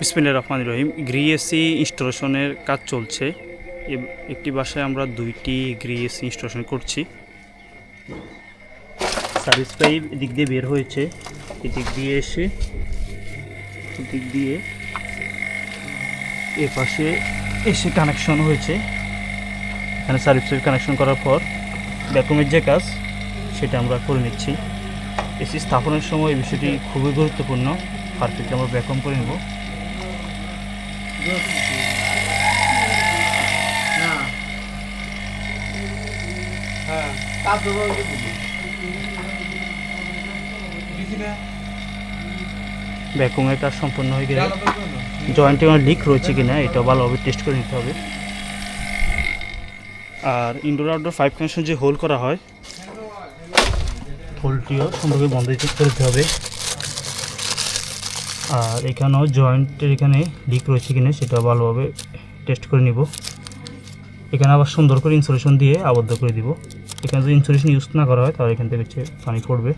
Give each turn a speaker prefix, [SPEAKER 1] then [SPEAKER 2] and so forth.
[SPEAKER 1] বিসমিল্লাহির রহমানির রহিম। Gree AC ইনস্টলেশনের কাজ চলছে। একটি বাসায় আমরা 2টি গ্রি এসি ইনস্টলেশন করছি। সার্ভিস পাইপ এদিক দিয়ে বের হয়েছে, এদিক দিয়ে এসে এদিক দিয়ে এ পাশে এসে কানেকশন হয়েছে। এখানে সার্ভিস পাইপ কানেকশন করার পর ভ্যাকুমের যে কাজ সেটা আমরা করে নিচ্ছি। এসি স্থাপনের সময় এই বিষয়টি খুবই গুরুত্বপূর্ণ। পারফেক্টলি আমরা ভ্যাকুম করে নেব। ভ্যাকুমের কাজ সম্পন্ন হয়ে গেলে জয়েন্টে কোনো লিক রয়েছে কিনা এটা ভালোভাবে টেস্ট করে নিতে হবে। আর ইনডোর আউটডোর পাইপ কানেকশন যে হোল করা হয়, হোলটিও সুন্দরভাবে বন্ধ করে দিতে হবে। আর এখানেও জয়েন্টের এখানে লিক রয়েছে কিনা সেটা ভালোভাবে টেস্ট করে নিব। এখানে আবার সুন্দর করে ইনসুলেশন দিয়ে আবদ্ধ করে দিব। এখানে যদি ইনসুলেশন ইউজ না করা হয় তাহলে এখান থেকে পানি পড়বে।